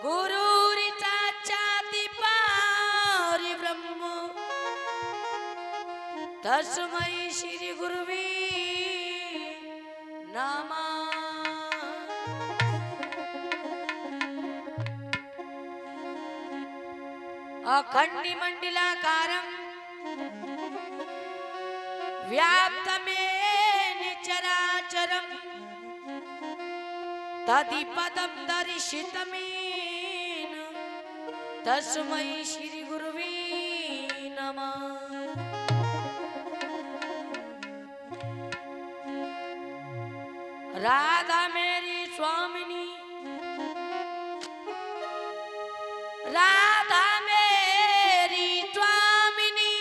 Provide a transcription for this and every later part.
गुरुरिचाचाति पारिब्रह्म तस्मै श्री गुरुवे नमः। अखण्डमण्डलाकारं व्याप्तमेन चराचरं तदिपदं दर्शितमेन तस्मै श्री गुरुवे नमः। राधा मेरी स्वामिनी, राधा मेरी स्वामिनी,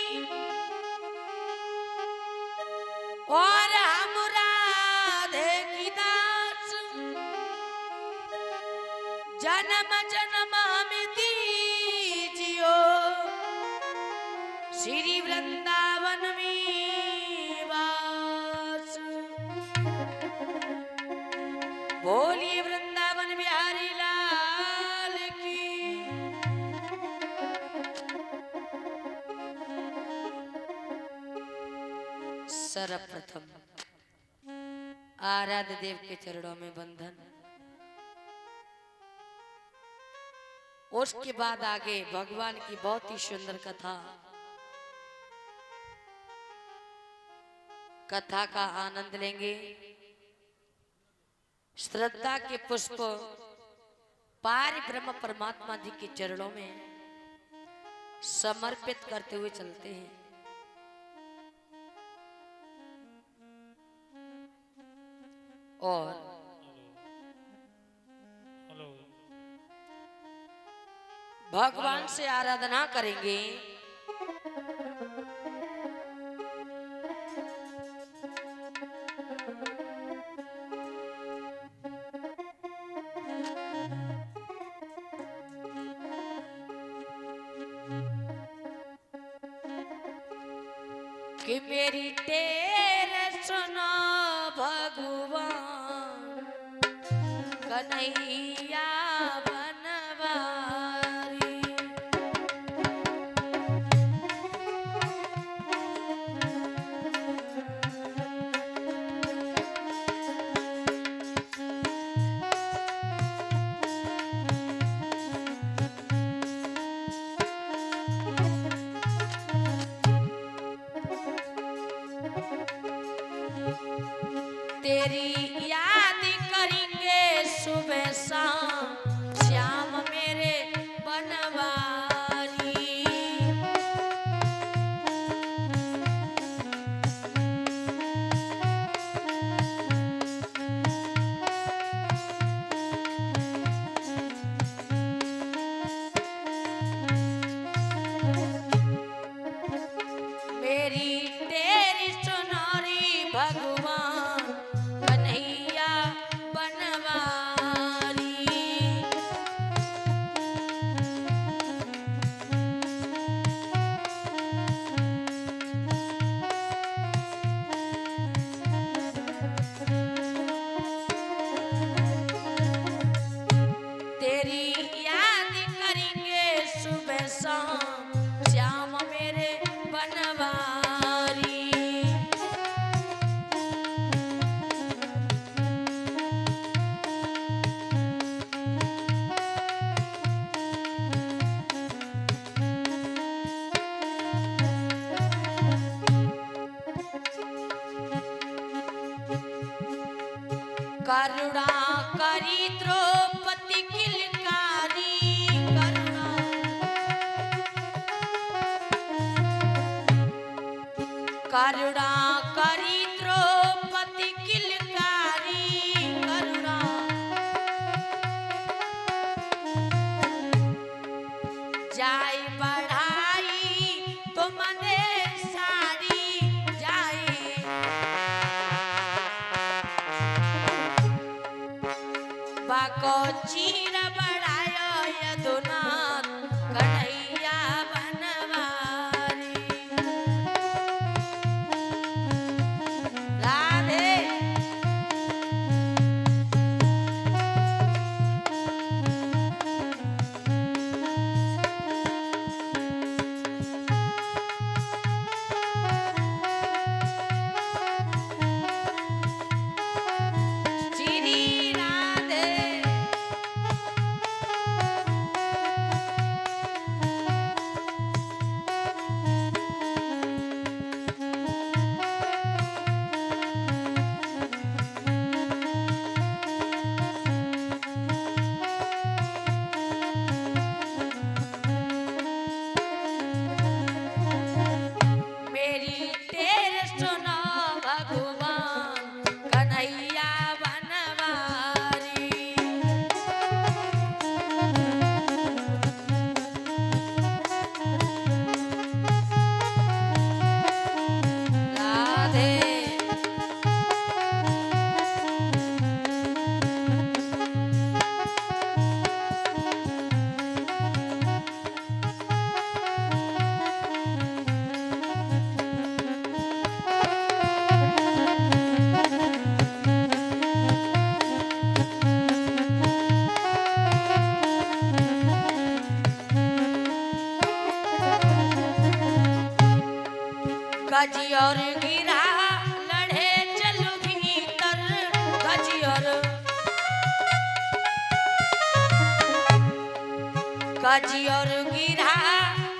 और हम राधे की दास, जन्म जन्म हमें दीजियो श्री वृंदावन में वास। बोलिए वृंदावन बिहारी लाल की। सर्वप्रथम आराध्य देव के चरणों में बंधन, उसके बाद आगे भगवान की बहुत ही सुंदर कथा का आनंद लेंगे। श्रद्धा के पुष्प पार ब्रह्म परमात्मा जी के चरणों में समर्पित करते हुए चलते हैं। और भगवान से आराधना करेंगे। कि मेरी तेरे सुनो भगवान कन्हैया बनवारी। तेरी याद करेंगे सुबह शाम श्याम मेरे बनवारी। मेरी तेरी सुनोरी भगवान कन्हैया बनवारी। तेरी याद करेंगे सुबह शाम श्याम मेरे बनवारी। करुणा करी द्रौपदी किलकारी, करुणा करी द्रौपदी किलकारी। करुणा जाय बढ़ाई तुमने साड़ी जाए। बाको चीर बढ़ायो यदुनाथ कन्हैया बनवारी। राधे गजी और गिरा लड़े चलो भीतर, गजी और गिरा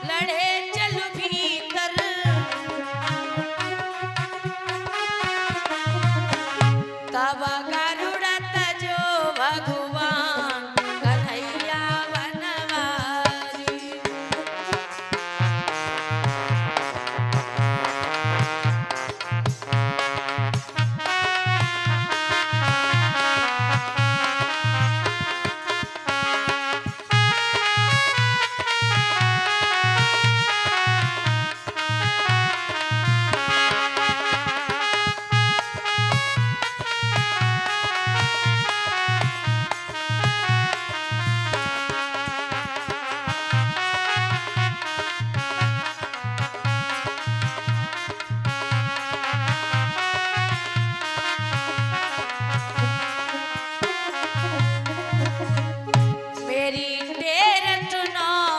लड़े चलो भीतर, तब गरुड़ तजो भगवान कन्हैया बनवारी।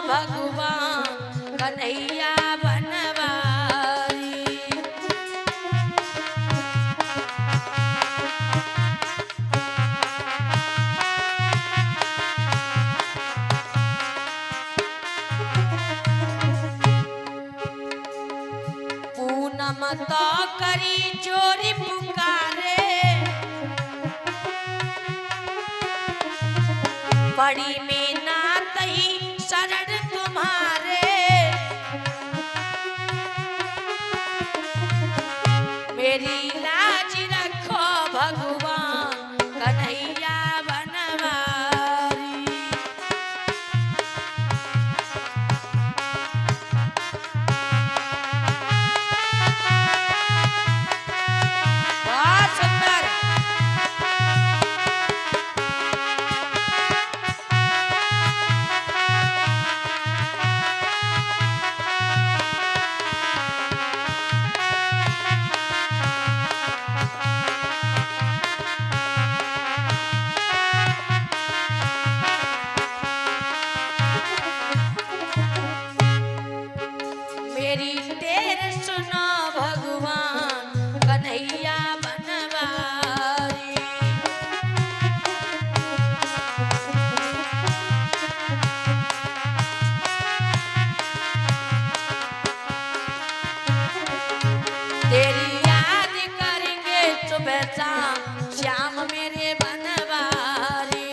भगवान कन्हैया बनवारी। पूनम तो करी चोरी पुकारे, बड़ी में नात ही शरण तुम्हारे, मेरी लाज रखो भगवान कन्हैया बनवारी। बहुत सुंदर। मेरी तेरे सुनो भगवान कन्हैया बनवारी। तेरी याद करेंगे सुबह शाम श्याम मेरे बनवारी।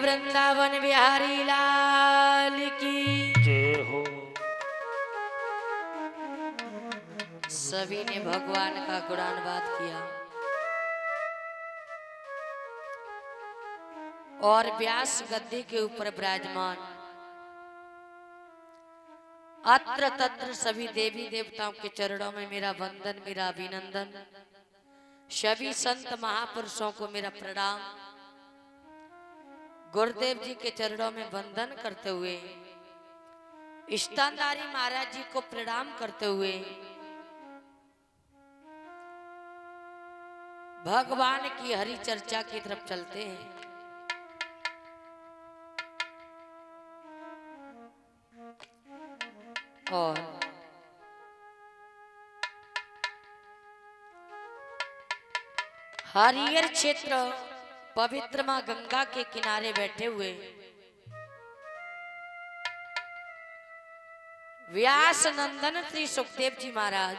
वृंदावन बिहारी लाल की जय हो। सभी ने भगवान का गुणानुवाद किया और व्यास गद्दी के ऊपर विराजमान अत्र तत्र सभी देवी देवताओं के चरणों में मेरा वंदन, मेरा अभिनंदन। सभी संत महापुरुषों को मेरा प्रणाम। गुरुदेव जी के चरणों में वंदन करते हुए, स्तनधारी महाराज जी को प्रणाम करते हुए भगवान की हरि चर्चा की तरफ चलते हैं। और हरिहर क्षेत्र पवित्र मां गंगा के किनारे बैठे हुए व्यास नंदन श्री सुखदेव जी महाराज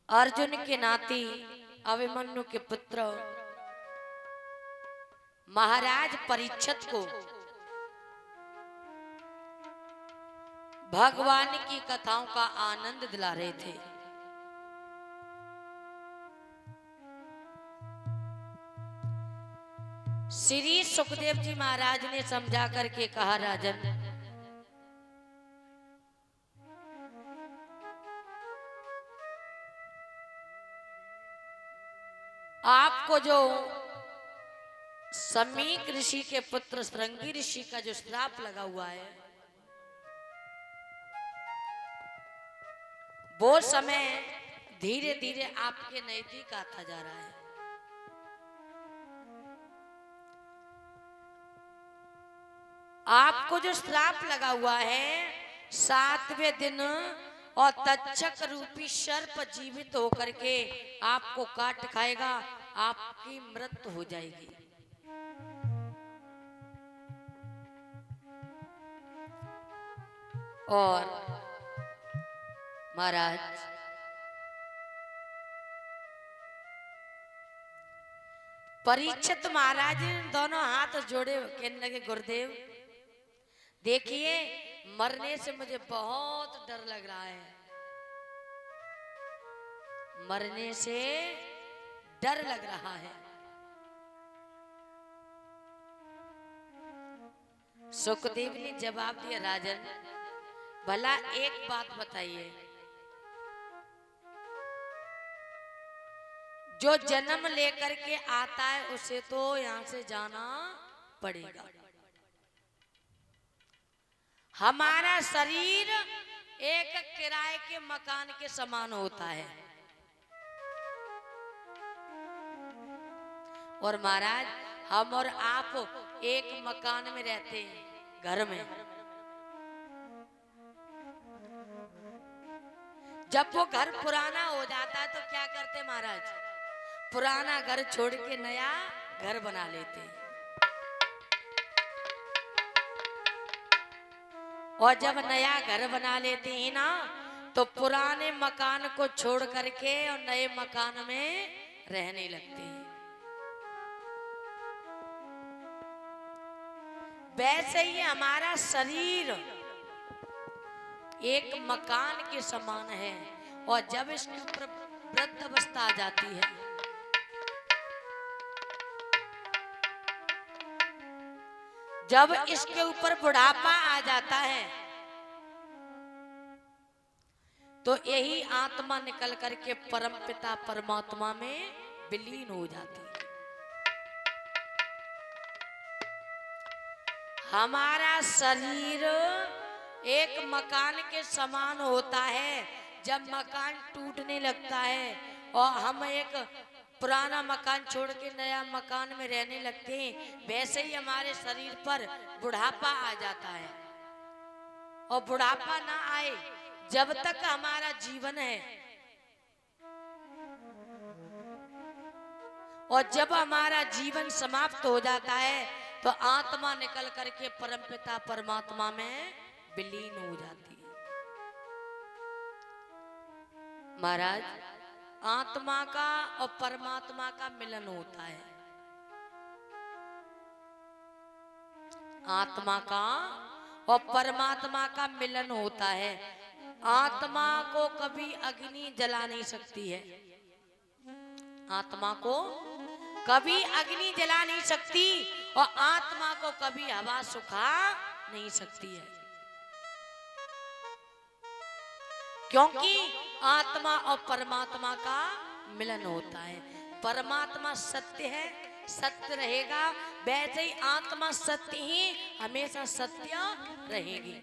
अर्जुन के नाती अभिमन्यु के पुत्र महाराज परीक्षित को भगवान की कथाओं का आनंद दिला रहे थे। श्री सुखदेव जी महाराज ने समझा करके कहा, राजन आपको जो समीक ऋषि के पुत्र श्रृंगी ऋषि का जो श्राप लगा हुआ है, वो समय धीरे धीरे आपके नजदीक आता जा रहा है। आपको जो श्राप लगा हुआ है 7वें दिन और तक्षक रूपी सर्प जीवित होकर के आपको काट खाएगा, आपकी मृत्यु हो जाएगी। और महाराज परीक्षित महाराज ने दोनों हाथ जोड़े कहने लगे, गुरुदेव देखिए मरने से मुझे बहुत डर लग रहा है, मरने से डर लग रहा है। सुखदेव ने जवाब दिया, राजन भला एक बात बताइए, जो जन्म लेकर के आता है उसे तो यहां से जाना पड़ेगा। हमारा शरीर एक किराए के मकान के समान होता है। और महाराज हम और आप एक मकान में रहते हैं, घर में। जब वो घर पुराना हो जाता है तो क्या करते महाराज, पुराना घर छोड़ के नया घर बना लेते हैं। और जब नया घर बना लेते हैं ना तो पुराने मकान को छोड़ करके और नए मकान में रहने लगते हैं। वैसे ही हमारा शरीर एक मकान के समान है और जब इसके ऊपर वृद्ध अवस्था आ जाती है, जब इसके ऊपर बुढ़ापा आ जाता है, तो यही आत्मा निकल करके परमपिता परमात्मा में विलीन हो जाती है। हमारा शरीर एक मकान के समान होता है। जब मकान टूटने लगता है और हम एक पुराना मकान छोड़ के नया मकान में रहने लगते हैं, वैसे ही हमारे शरीर पर बुढ़ापा आ जाता है। और बुढ़ापा ना आए जब तक हमारा जीवन है, और जब हमारा जीवन समाप्त हो जाता है तो आत्मा निकल करके परमपिता परमात्मा में विलीन हो जाती है। महाराज आत्मा का और परमात्मा का मिलन होता है। आत्मा का और परमात्मा का मिलन होता है। आत्मा को कभी अग्नि जला नहीं सकती है, आत्मा को कभी अग्नि जला नहीं सकती और आत्मा को कभी हवा सुखा नहीं सकती है, क्योंकि आत्मा और परमात्मा का मिलन होता है। परमात्मा सत्य है, सत्य रहेगा, वैसे ही आत्मा सत्य ही हमेशा सत्य रहेगी।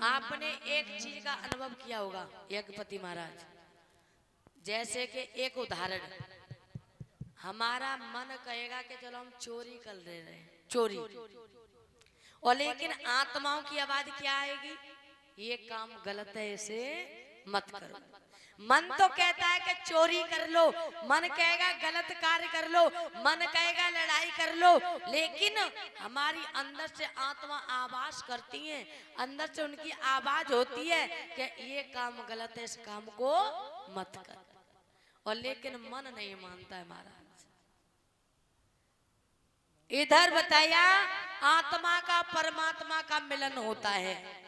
आपने एक चीज का अनुभव किया होगा यज्ञपति महाराज, जैसे कि एक उदाहरण, हमारा मन कहेगा कि चलो हम चोरी कर रहे हैं, चोरी, और लेकिन आत्माओं की आवाज क्या आएगी, ये काम गलत है, इसे मत करो। मन तो कहता है कि चोरी कर लो, मन कहेगा गलत कार्य कर लो, मन कहेगा लड़ाई कर लो, लेकिन हमारी अंदर से आत्मा आवाज करती है, अंदर से उनकी आवाज होती है कि ये काम गलत है, इस काम को मत कर। और लेकिन मन नहीं मानता है महाराज। इधर बताया आत्मा का परमात्मा का मिलन होता है।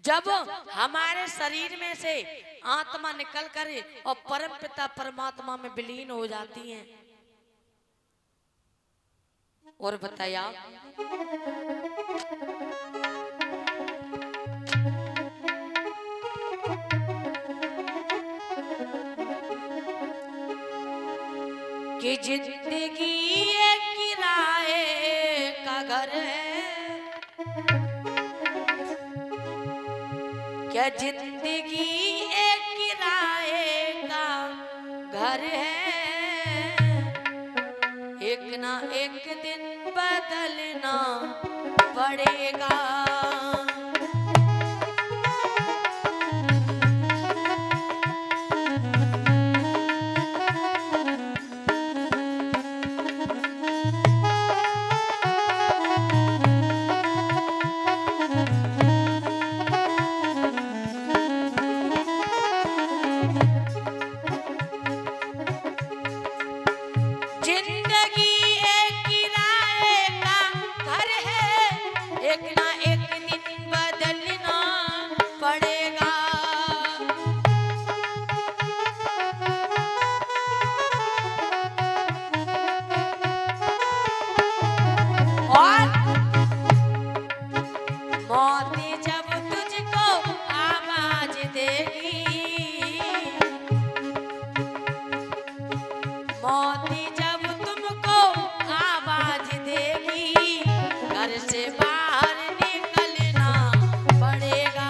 जब हमारे शरीर में से आत्मा निकल कर और परमपिता परमात्मा में विलीन हो जाती हैं। और बताया कि जिंदगी एक किराए का घर है, क्या जिंदगी एक किराए का घर है, एक ना एक दिन बदलना पड़ेगा। जिंदगी एक किराए का घर है, एक ना एक दिन बदलना पड़ेगा। और मौत जब तुझको आवाज देगी, मौत जब तुमको आवाज देगी, घर से बाहर निकलना पड़ेगा।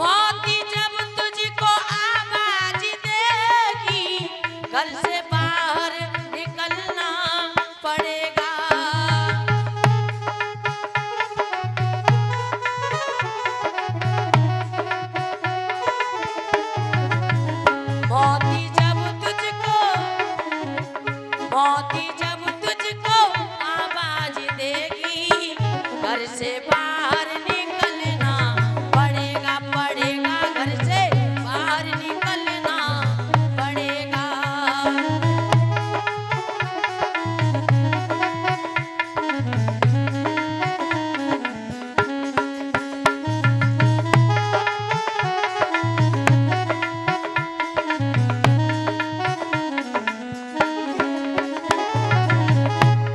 मौत जब तुझको आवाज देगी, घर से बाहर निकलना पड़ेगा। मौत जब तुझको, मौत जब तुझको आवाज देगी, घर से बाहर निकलना पड़ेगा, पड़ेगा, घर से बाहर निकलना पड़ेगा।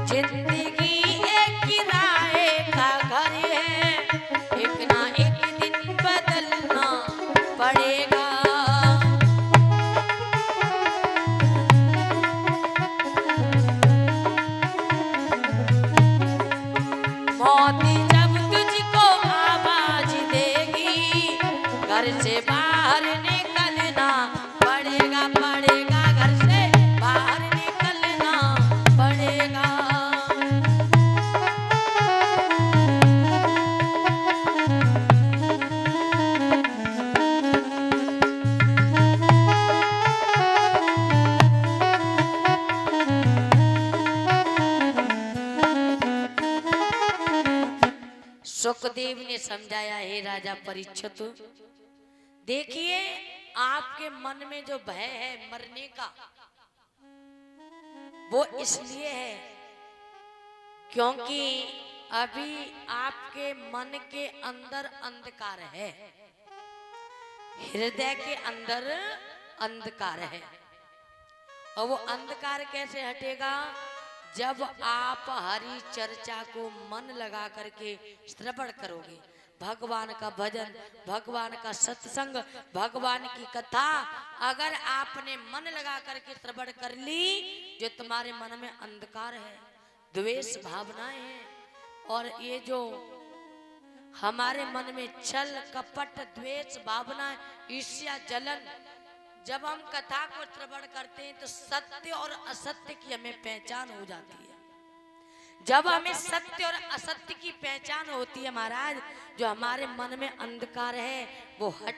जिंदगी एक किराए का घर है, एक ना एक दिन बदलना पड़ेगा। मौत जब तुझको आवाज देगी, घर से बाहर निकलना पड़ेगा, पड़ेगा, घर से बाहर निकलना पड़ेगा। सुखदेव ने समझाया, हे राजा परीक्षित, देखिए आपके मन में जो भय है मरने का, वो इसलिए है क्योंकि अभी आपके मन के अंदर अंधकार है, हृदय के अंदर अंधकार है। और वो अंधकार कैसे हटेगा? जब आप हरि चर्चा को मन लगा करके श्रवण करोगे, भगवान का भजन, भगवान का सत्संग, भगवान की कथा अगर आपने मन लगा करके श्रवण कर ली, जो तुम्हारे मन में अंधकार है, द्वेष भावनाएं हैं, और ये जो हमारे मन में छल कपट द्वेष भावनाएं ईर्ष्या जलन, जब हम कथा को श्रवण करते हैं तो सत्य और असत्य की हमें पहचान हो जाती है। जब हमें सत्य और असत्य की पहचान होती है महाराज, जो हमारे मन में अंधकार है वो हट